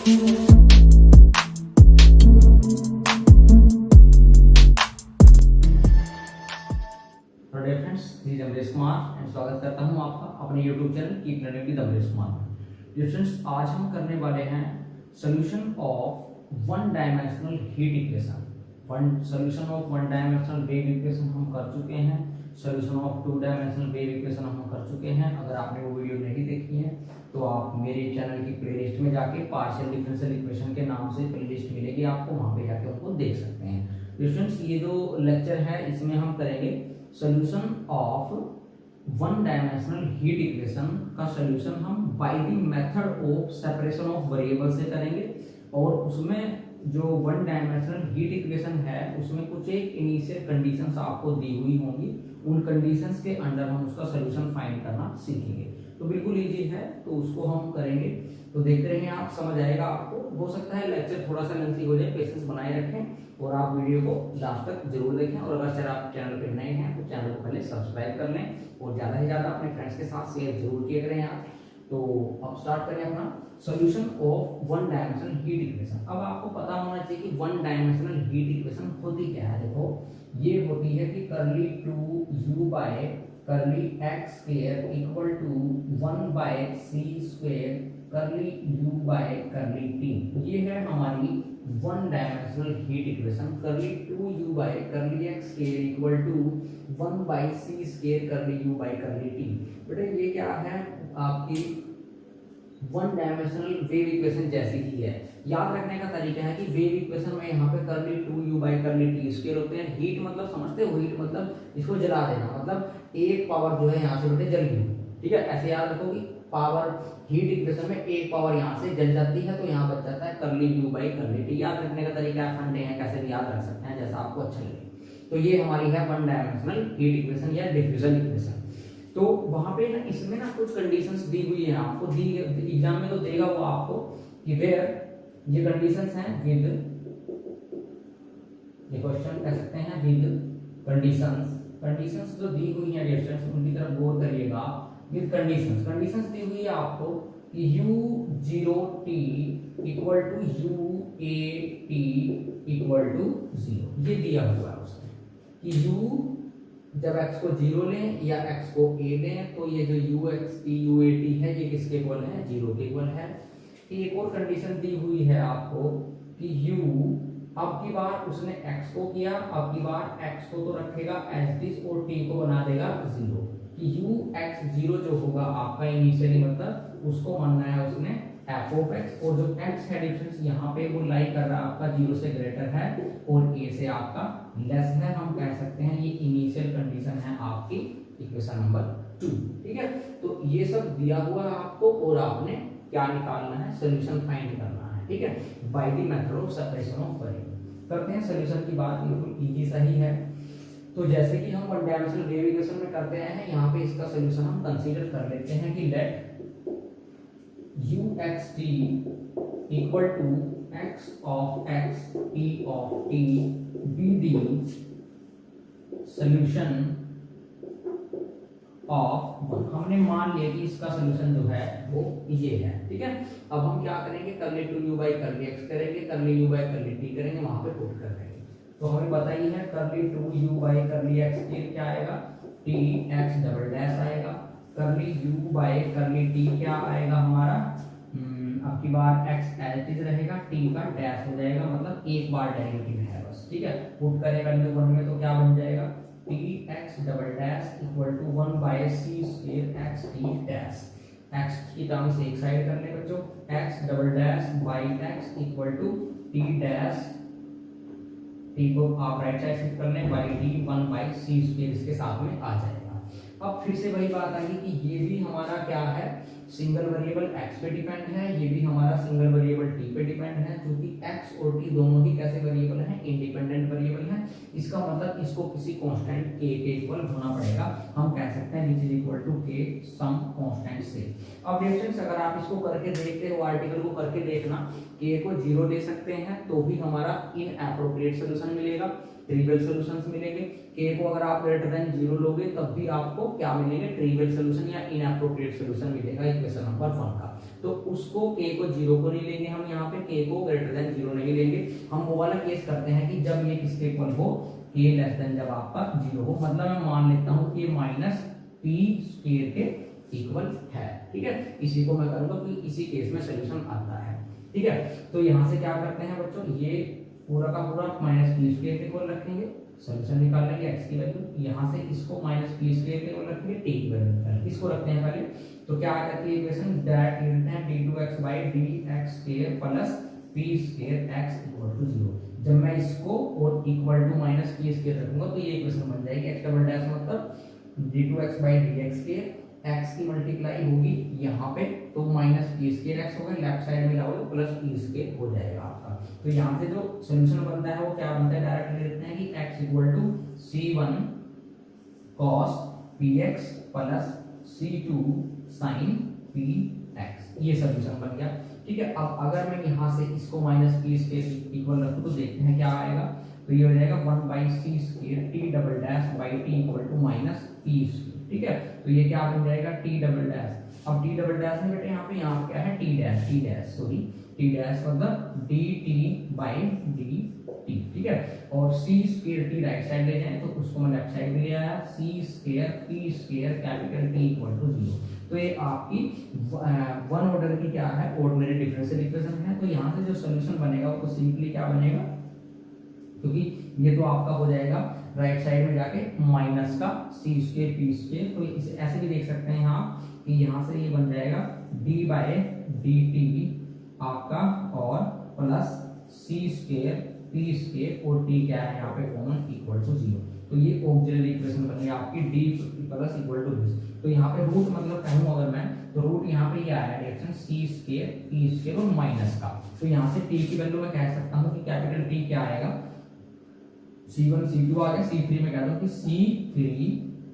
Kumar and स्वागत करता हूं आपका अपने YouTube channel keep learning with Amresh Kumar में। स्टूडेंट्स, आज हम करने वाले हैं solution of one dimensional heat equation. Solution of one dimensional wave equation हम कर चुके हैं, solution of two dimensional wave equation हम कर चुके हैं। अगर आपने वो वीडियो नहीं देखी है तो आप मेरे चैनल की प्लेलिस्ट में जाके पार्शियल डिफरेंशियल इक्वेशन के नाम से प्लेलिस्ट मिलेगी आपको, वहां पे जाके उनको देख सकते हैं। स्टूडेंट्स, ये जो लेक्चर है इसमें हम करेंगे solution of one dimensional heat equation का सॉल्यूशन हम by the method of separation of variable से करेंगे। और उसमें जो वन डायमेंशनल हीट इक्वेशन है उसमें कुछ एक इनिशियल कंडीशंस आपको दी हुई होंगी, उन कंडीशंस के अंडर हम उसका सॉल्यूशन फाइंड करना सीखेंगे। तो बिल्कुल इजी है, तो उसको हम करेंगे। तो देखते रहिए, आप समझ आएगा आपको। हो सकता है लेक्चर थोड़ा सा लेंथी हो जाए, पेशेंस बनाए रखें और आप वीडियो को लास्ट तक जरूर देखें। और अगर आप चैनल पर नए हैं तो चैनल को पहले सब्सक्राइब कर लें और ज़्यादा से ज़्यादा अपने फ्रेंड्स के साथ शेयर जरूर किया करें आप। तो अब स्टार्ट करें अपना solution of one dimensional heat equation. अब आपको पता होना चाहिए कि वन डायमेंशनल हीट इक्वेशन होती क्या है। देखो, ये होती है कि करली 2u by curly x square equal to 1 by c square curly u by curly t। ये है हमारी वन डायमेंशनल हीट इक्वेशन। करली 2u by curly x square equal to 1 by c square curly u by curly t। बेटा ये क्या है, आपकी one dimensional wave equation जैसी ही है। याद रखने का तरीका है कि वेव इक्वेशन में यहाँ पे करली 2u by curly t square होते हैं। हीट मतलब समझते हो, हीट मतलब इसको जला देना, मतलब एक पावर जो है यहाँ से बेटे जल गई। ठीक है, ऐसे याद रखो कि पावर हीट इक्वेशन में एक पावर यहाँ से जल जाती है तो यहाँ बच जाता है करली u बाय करली t। याद रखने का तरीका है, फंडे हैं, कैसे भी याद रख सकते हैं जैसा आपको अच्छा लगे। तो ये हमारी है वन डायमेंशनल हीट इक्वेशन या डिफ्यूजन इक्वेशन। तो वहां पे ना इसमें ना कुछ कंडीशंस दी हुई है आपको, दी एग्जाम में तो देगा वो आपको कि वेयर ये कंडीशंस हैं विद, ये क्वेश्चन कह सकते हैं विद कंडीशंस जो दी हुई है डिस्टेंस उनकी तरफ गौर करिएगा। विद कंडीशंस दी हुई है आपको कि u0t equal to uat equal to 0। ये दिया हुआ है उसमें कि u जब x को 0 लें या x को a लें तो ये जो uxt uat है ये किसके इक्वल है, 0 के इक्वल है। एक और कंडीशन दी हुई है आपको कि u, अब की बार उसने x को किया, अब की बार x को तो रखेगा एज इट और t को बना देगा 0। कि ux0 जो होगा आपका इनिशियली मतलब उसको मानना है उसने f ऑफ x, और जो x है डिफरेंस यहाँ पे वो लाई कर रहा है आपका 0 से ग्रेटर है और a से आपका लेस है। हम कह सकते हैं ये इनिशियल कंडीशन है आपकी इक्वेशन नंबर 2। ठीक है, तो ये सब दिया हुआ है आपको और आपने क्या निकालना है, सॉल्यूशन फाइंड करना है। ठीक है, by the method of separation of variable. करते हैं सॉल्यूशन की बात, बिल्कुल इजी सा ही है। तो जैसे कि हम वन डायमेंशनल वेव इक्वेशन में करते हैं, यहाँ पे इसका सॉल्यूशन हम कंसीडर कर लेते हैं कि let uxt equal to x of x t of t be the solution of one. हमने मान लिया कि इसका सॉल्यूशन जो है वो ये है। ठीक है, अब हम क्या करेंगे, करली 2u बाय करली x करेंगे, करली u बाय करली t करेंगे, वहां पे पुट कर देंगे। तो हमें बताइए है करली 2u बाय करली x के क्या आएगा, t x डबल डैश आएगा। करली u बाय करली t क्या आएगा हमारा, अब की बार x एज इट इज रहेगा, t का डैश हो जाएगा, मतलब एक बार डेरिवेटिव है बस। ठीक है, पुट करें वैल्यू 1 में तो क्या बन जाएगा, t x double dash equal to 1 by c square x t dash. x की टर्म्स एक साइड कर लें बच्चों, x double dash by x equal to t dash, t को आप राइट साइड शिफ्ट कर लें, by t 1 by c square इसके साथ में आ जाएगा। अब फिर से वही बात आई कि ये भी हमारा क्या है, सिंगल वेरिएबल x पे डिपेंड है, ये भी हमारा सिंगल वेरिएबल t पे डिपेंड है, क्योंकि x और t दोनों ही कैसे वेरिएबल हैं, इंडिपेंडेंट वेरिएबल हैं। इसका मतलब इसको किसी कांस्टेंट k के इक्वल होना पड़ेगा। हम कह सकते हैं this is equal to k some constant से। अब डिफरेंस अगर आप इसको करके देखते हो, आर्टिकल को करके देखना, k को 0 ले सकते हैं तो भी हमारा इनएप्रोप्रिएट सॉल्यूशन मिलेगा, ट्रिवियल सॉल्यूशंस मिलेंगे। के को अगर आप ग्रेटर देन 0 लोगे तब भी आपको क्या मिलेंगे, ट्रिवियल सॉल्यूशन या इनएप्रोप्रिएट सॉल्यूशन मिलेगा इक्वेशन नंबर 1 का। तो उसको के को 0 को नहीं लेंगे हम, यहाँ पे के को ग्रेटर देन 0 नहीं लेंगे हम। वो वाला केस करते हैं कि जब ये किसके इक्वल हो, के लेस देन जब आपका 0 हो, मतलब मैं मान लेता हूँ कि माइनस पी स्क्वायर के इक्वल है, ठीक है। इसी को मैं करूंगा कि इसी केस में सॉल्यूशन आता है, ठीक है। तो यहाँ से क्या करते हैं बच्चों, ये पूरा का पूरा माइनस पी स्क्वायर के इक्वल रखेंगे, सॉल्यूशन निकाल लेंगे एक्स की वैल्यू। यहाँ से इसको माइनस पी स्क्वायर के इक्वल रखेंगे, टी की वैल्यू इसको रखते हैं पहले। तो क्या आ जाती है इक्वेशन, डायरेक्ट लिखते हैं d2x by dx square plus p square x equal to 0। जब मैं इसको और equal to minus P square रखूंगा तो ये इक्वेशन बन जाएगी, x डबल डैश मतलब d2x by dx square, x की मल्टीप्लाई होगी यहाँ पे तो माइनस पी स्क्वायर x होगा, लेफ्ट साइड में लाओगे प्लस पी स्क्वायर हो जाएगा आपका। तो यहाँ से जो सॉल्यूशन बनता है वो क्या बनता है, डायरेक्ट ले लेते हैं कि x equal to c1 cos px plus c2 sin px, ये सॉल्यूशन बन गया, ठीक है। अब अगर मैं यहाँ से इसको माइनस पी स्क्वायर इक्वल रखूँ तो देखते हैं क्या आएगा। तो ये हो जाएगा 1 by C square T double dash by T equal to minus P square, ठीक है। तो ये क्या बन जाएगा, टी डबल डैश। अब टी डबल डैश में बेटे यहाँ पे यहाँ क्या है, T dash sorry T dash मतलब D T by D T, ठीक है। और C square T right side ले जाए तो उसको मैं लेफ्ट साइड में ले आया, C square P square capital T equal to 0। तो ये आपकी वन ऑर्डर की क्या है, ऑर्डिनरी डिफरेंशियल इक्वेशन है। तो यहाँ से जो सॉल्यूशन बनेगा वो तो सिंपली क्या बनेगा, क्योंकि ये तो आपका हो जाएगा राइट साइड में जाके माइनस का सी स्क्वायर पी स्क्वायर। तो इसे ऐसे भी देख सकते हैं आप कि यहाँ से ये बन जाएगा डी बाय डी टी आपका और प्लस सी स्क्वायर पी स्क्वायर और टी क्या है यहाँ पे कॉमन इक्वल टू 0। तो ये ऑक्सिलरी इक्वेशन बन गई आपकी D plus equal to this. तो यहाँ पे रूट मतलब कहूँ अगर मैं तो रूट यहाँ पे ये आया reaction C square P square और माइनस का। तो यहाँ से टी की वैल्यू मैं कह सकता हूँ कि कैपिटल टी क्या आएगा, C1 C2 आ गया, C3 में कह दो कि C3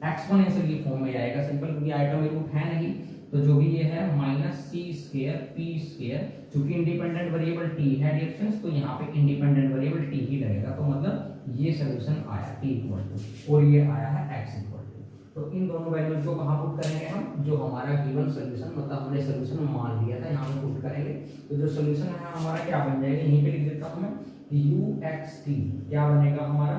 एक्सपोनेंशियल की फॉर्म में आएगा सिंपल, क्योंकि आइटम रूट है नहीं। तो जो भी ये है minus C square P square, चूंकि इंडिपेंडेंट वेरिएबल टी है रिएक्शंस तो यहाँ पे इंडिपेंडेंट वेरिएबल टी ही लगेगा। तो मतलब ये सॉल्यूशन आया टी इक्वल टू और ये आया है एक्स इक्वल टू। तो इन दोनों वैल्यूज को कहाँ पुट करेंगे हम, जो हमारा गिवन सॉल्यूशन मतलब हमने सॉल्यूशन मान लिया था यहाँ पे पुट करेंगे। तो जो सॉल्यूशन है हमारा क्या बन जाएगा, यहीं पे लिख देता हूँ मैं uxt क्या बनेगा हमारा,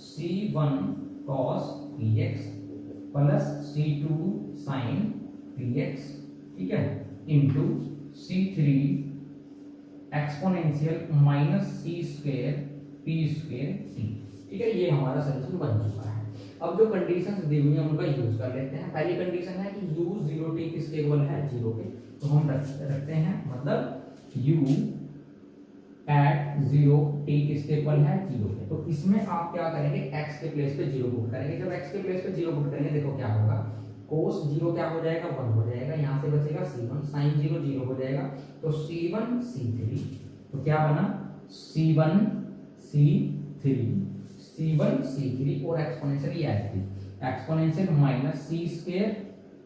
c1 cos px plus c2 sin px, ठीक है, into c3 exponential minus C square P square T, ठीक है। ये हमारा सॉल्यूशन बन चुका है। अब जो कंडीशंस दी हुई हैं उनका यूज कर लेते हैं। पहली कंडीशन है कि u 0t किसके इक्वल है, 0 के। तो हम रखते हैं मतलब u एट 0 t किसके इक्वल है, 0 के। तो इसमें आप क्या करेंगे, x के प्लेस पे 0 पुट करेंगे। जब x के प्लेस पे 0 पुट करेंगे देखो क्या होगा, cos 0 क्या हो जाएगा, 1 हो जाएगा, यहाँ से बचेगा c1, sin 0 0 हो जाएगा। तो c1 c3 तो क्या बना c1 c3 और exponential exponential minus C square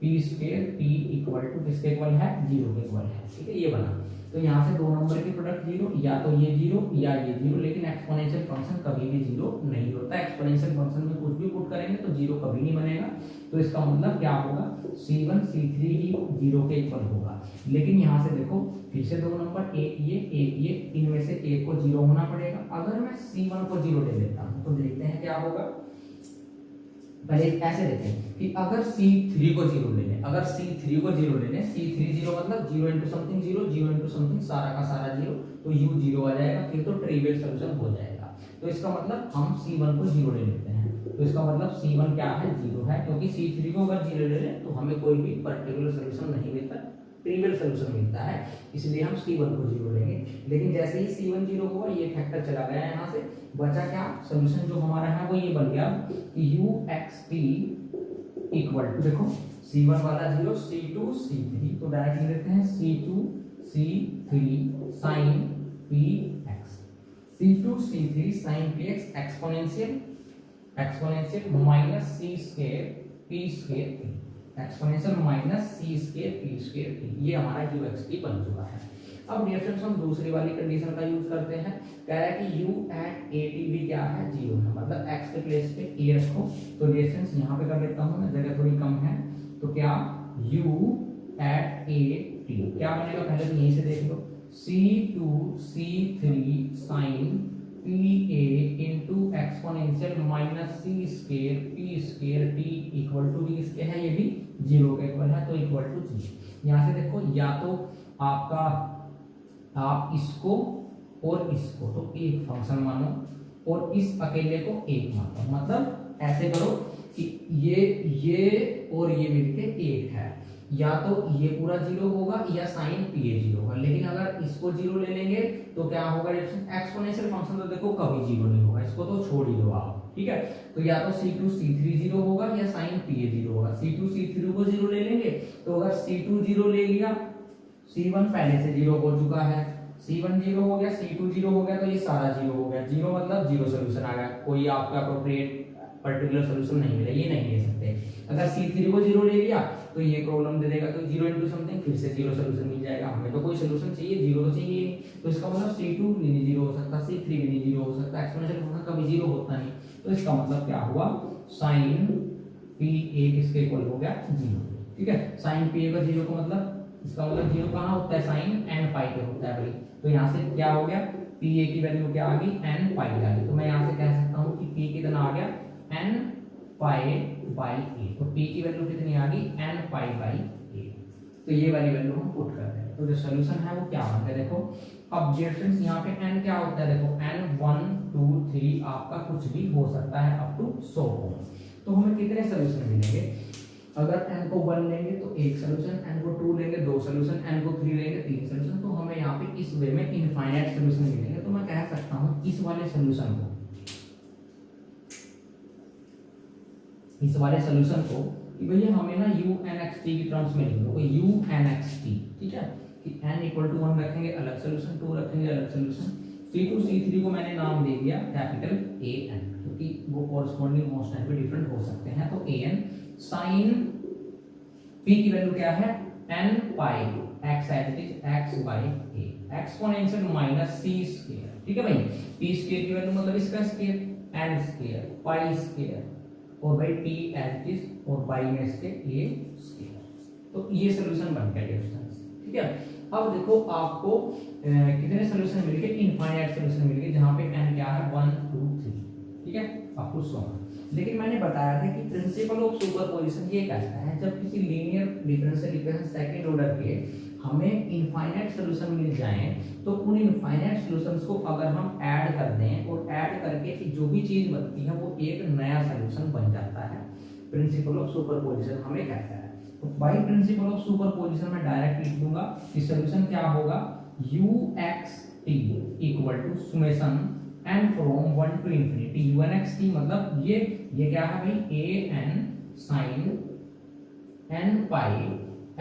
P square T equal to किसके इक्वल है, 0 के इक्वल है, ठीक है। ये बना। तो यहाँ से दो नंबर की प्रोडक्ट 0, या तो ये 0 या ये 0, लेकिन एक्सपोनेंशियल फंक्शन कभी भी 0 नहीं होता। एक्सपोनेंशियल फंक्शन में कुछ भी पुट करेंगे तो 0 कभी नहीं बनेगा। तो इसका मतलब क्या होगा, c1 c3 ही 0 के इक्वल होगा। लेकिन यहाँ से देखो फिर से दो नंबर, एक ये, इनमें से एक को 0 होना पड़ेगा। अगर मैं c1 को 0 ले लेता हूँ तो देखते हैं क्या होगा। पहले ऐसे देखते हैं कि अगर c3 को 0 ले लें, अगर c3 को 0 ले लें, c3 0 मतलब 0 इंटू समथिंग 0, 0 इंटू समथिंग सारा का सारा 0, तो u 0 आ जाएगा, फिर तो ट्रिवियल सॉल्यूशन हो जाएगा। तो इसका मतलब हम c1 को 0 ले लेते हैं। तो इसका मतलब c1 क्या है, 0 है, क्योंकि c3 को अगर 0 ले लें तो हमें कोई भी पर्टिकुलर सॉल्यूशन नहीं मिलता, ट्रिवियल सॉल्यूशन मिलता है, इसलिए हम c1 को 0 लेंगे। लेकिन जैसे ही c1 0 हुआ ये फैक्टर चला गया यहाँ से, बचा क्या, सॉल्यूशन जो हमारा है वो ये बन गया कि uxt इक्वल टू, देखो c1 वाला 0, c2 c3, तो डायरेक्ट लिख देते हैं c2 c3 sin px, c2 c3 sin px exponential minus C square P square exponential minus C square P square, ये हमारा uxt बन चुका है। अब डियर फ्रेंड्स हम दूसरी वाली कंडीशन का यूज करते हैं। कह रहा है कि u एट ए टी भी क्या है, 0 है, मतलब x के प्लेस पे a रखो। तो डियर फ्रेंड्स यहाँ पे कर लेता हूँ मैं, जगह थोड़ी कम है, तो क्या u एट ए टी क्या बनेगा, पहले तो यहीं से देख लो, c2 c3 sin pa into exponential minus C square P square T equal to, किसके है, ये भी 0 के इक्वल है, तो इक्वल टू 0। यहाँ से देखो, या तो आपका आप इसको और इसको तो एक फंक्शन मानो और इस अकेले को एक मानो, मतलब ऐसे करो कि ये और ये मिलके एक है, या तो ये पूरा 0 होगा या साइन पी ए 0 होगा। लेकिन अगर इसको 0 ले लेंगे तो क्या होगा, एक्सपोनेंशियल फंक्शन तो देखो कभी 0 नहीं होगा, इसको तो छोड़ ही दो आप, ठीक है। तो या तो c2 c3 0 होगा या साइन पी ए 0 होगा। c2 c3 को 0 ले लेंगे, तो अगर c2 0 ले लिया, c1 पहले से 0 हो चुका है, c1 0 हो गया, c2 0 हो गया, तो ये सारा 0 हो गया। 0 मतलब 0 सोल्यूशन आ गया, कोई आपका अप्रोप्रिएट पर्टिकुलर सोल्यूशन नहीं मिला, ये नहीं ले सकते। अगर c3 को 0 ले लिया तो ये प्रॉब्लम दे देगा, तो 0 इंटू समथिंग फिर से 0 सोल्यूशन मिल जाएगा। हमें तो कोई सोल्यूशन चाहिए, 0 तो चाहिए नहीं, तो इसका मतलब c2 भी नहीं 0 हो सकता, c3 भी नहीं 0 हो सकता, एक्सपोनेंशियल फंक्शन कभी 0 होता नहीं। तो इसका मतलब क्या हुआ, साइन पी ए किसके इक्वल हो गया, 0, ठीक है। साइन पी ए का 0 का मतलब, इसका मतलब 0 कहाँ होता है, साइन एन पाई पे होता है भाई। तो यहाँ से क्या हो गया, पी ए की वैल्यू क्या आ गई, एन पाई आ गई। तो मैं यहाँ से कह सकता हूँ कि पी कितना आ गया, एन पाई बाई ए। तो पी की वैल्यू कितनी आ गई, एन पाई बाई ए। तो ये वाली वैल्यू हम पुट करते हैं, तो जो सोल्यूशन है वो क्या बनता है, देखो। अब डियर फ्रेंड्स यहाँ पे एन क्या होता है, देखो एन 1 2 3 आपका कुछ भी हो सकता है अप टू 100 हो। तो हमें कितने सोल्यूशन मिलेंगे, अगर n को 1 लेंगे तो एक सोल्यूशन, n को 2 लेंगे 2 सोल्यूशन, n को 3 लेंगे 3 सोल्यूशन। तो हमें यहाँ पे इस वे में इनफाइनाइट सोल्यूशन मिलेंगे। तो मैं कह सकता हूँ इस वाले सोल्यूशन को, इस वाले सोल्यूशन को कि भैया हमें ना u n x t की टर्म्स में लिख दो, u n x t, ठीक है, कि n इक्वल टू 1 रखेंगे अलग सोल्यूशन, 2 रखेंगे अलग सोल्यूशन, c2 c3 को मैंने नाम दे दिया कैपिटल a n, क्योंकि वो कॉरस्पॉन्डिंग मोस्ट टाइम पे डिफरेंट हो सकते हैं। तो a n साइन p की वैल्यू क्या है, n pi x as it is x by a exponential minus c square, ठीक है भाई। p स्क्वायर की वैल्यू मतलब इसका square, n square pi square और भाई t एज इट इज और बाई में इसके a स्क्वायर। तो ये सॉल्यूशन बन गया डिफरेंस, ठीक है। अब देखो आपको कितने सॉल्यूशन मिल गए, इनफाइनाइट सॉल्यूशन मिल गए, जहां पे n क्या है 1 2 3, ठीक है, आपको 100। लेकिन मैंने बताया था कि प्रिंसिपल ऑफ सुपरपोजिशन ये कहता है, जब किसी linear differential equation second order के हमें इनफाइनाइट सॉल्यूशन मिल जाएं, तो उन इनफाइनाइट सॉल्यूशंस को अगर हम ऐड कर दें और ऐड करके जो भी चीज बनती है वो एक नया सॉल्यूशन बन जाता है। प्रिंसिपल ऑफ सुपरपोजिशन हमें कहता है। तो बाय प्रिंसिपल ऑफ सुपरपोजिशन में डायरेक्ट लिख दूंगा कि सॉल्यूशन क्या होगा, ux t equal to summation n from 1 to infinity unxt, मतलब ये क्या है भाई, a n sin n pi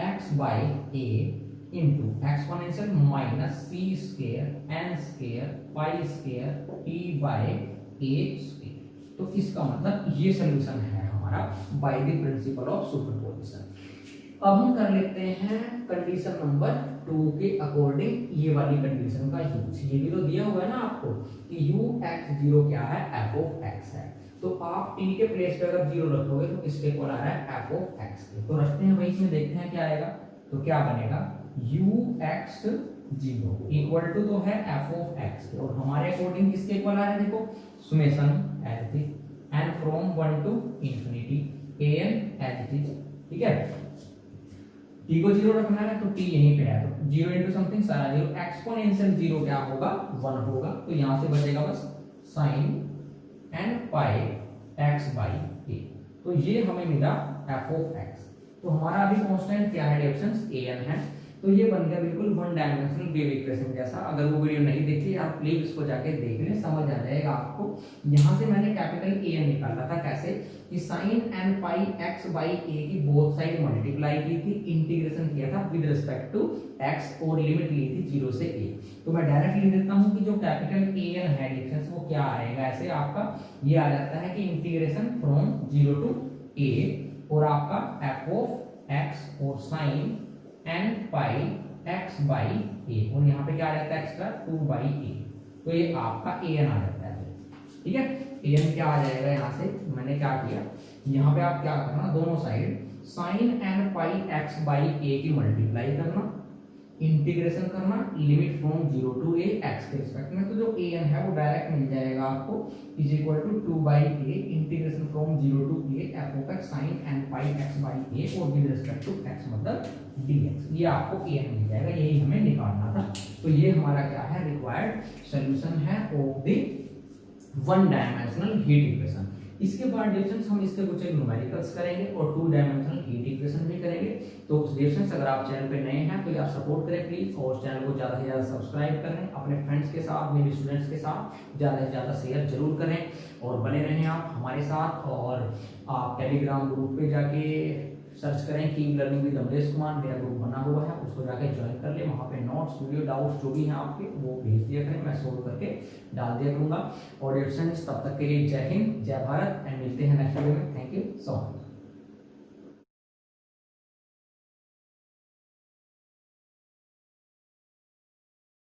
x by a into exponential minus c square n square pi square t by a square. तो इसका मतलब ये solution है हमारा by the principal of superposition. अब हम कर लेते हैं कंडीशन नंबर 2 के अकॉर्डिंग ये वाली कंडीशन का यूज। ये भी तो दिया हुआ है ना आपको कि ux0 क्या है, f of x है। तो आप t के प्लेस पे अगर 0 रखोगे तो किसके इक्वल आ रहा है, f of x के। तो रखते हैं भाई, इसमें देखते हैं क्या आएगा। तो क्या बनेगा, ux0 इक्वल टू तो है f of x और हमारे अकॉर्डिंग किसके इक्वल आ रहा है, देखो summation as it is n from 1 to infinity an as it is, ठीक है। t को 0 रखना है तो t यहीं पे है, तो 0 इंटू समथिंग सारा 0, एक्सपोनेंशियल 0 क्या होगा, 1 होगा। तो यहां से बचेगा बस sine n pi x by a। तो ये हमें मिला f of x। तो हमारा अभी कांस्टेंट क्या है, डिफरेंस an है। तो ये बन गया बिल्कुल वन डायमेंशनल वेव इक्वेशन जैसा। अगर वो वीडियो नहीं देखी आप प्लीज उसको जाके देख लें, समझ आ जाएगा आपको। यहाँ से मैंने कैपिटल an निकाला था, कैसे कि sine n pi x by a की बोथ साइड मल्टीप्लाई की थी, इंटीग्रेशन किया था विद रिस्पेक्ट टू x और लिमिट ली थी 0 से a। तो मैं डायरेक्ट लिख देता हूँ कि जो कैपिटल an है डिफरेंस वो क्या आएगा, ऐसे आपका ये आ जाता है कि इंटीग्रेशन फ्रॉम 0 टू a और आपका f ऑफ x और sine n pi X by A, और यहाँ पे क्या आ जाता है एक्स्ट्रा 2/a, तो ये आपका an आ जाता है। ठीक है, an क्या आ जाएगा यहाँ से, मैंने क्या किया यहाँ पे आप क्या करना, दोनों side sine N pi X by A की मल्टीप्लाई करना, इंटीग्रेशन करना limit from 0 to a x के रिस्पेक्ट में, तो जो an है वो डायरेक्ट मिल जाएगा आपको is equal to 2/a integration from 0 to a f of x sin n pi x by a और विद रिस्पेक्ट टू x मतलब dx, ये आपको an मिल जाएगा, यही हमें निकालना था। तो ये हमारा क्या है, रिक्वायर्ड सॉल्यूशन है of the one dimensional heat equation. इसके बाद डिफरेंस हम इसके कुछ एक न्यूमेरिकल्स करेंगे और 2 डायमेंशनल हीट इक्वेशन भी करेंगे। तो डिफरेंस अगर आप चैनल पे नए हैं तो यार सपोर्ट करें प्लीज, और चैनल को ज़्यादा से ज़्यादा सब्सक्राइब करें, अपने फ्रेंड्स के साथ, मेरे स्टूडेंट्स के साथ ज़्यादा से ज़्यादा शेयर जरूर करें, और बने रहें आप हमारे साथ। और आप टेलीग्राम ग्रुप पे जाके सर्च करें keep learning with Amresh Kumar, मेरा ग्रुप बना हुआ है, उसको जाके ज्वाइन कर ले, वहाँ पे नोट्स वीडियो डाउट्स जो भी हैं आपके वो भेज दिया करें, मैं सोल्व करके डाल दिया करूँगा। और फ्रेंड्स तब तक के लिए जय हिंद, जय भारत, एंड मिलते हैं नेक्स्ट वीडियो में। Thank you so much.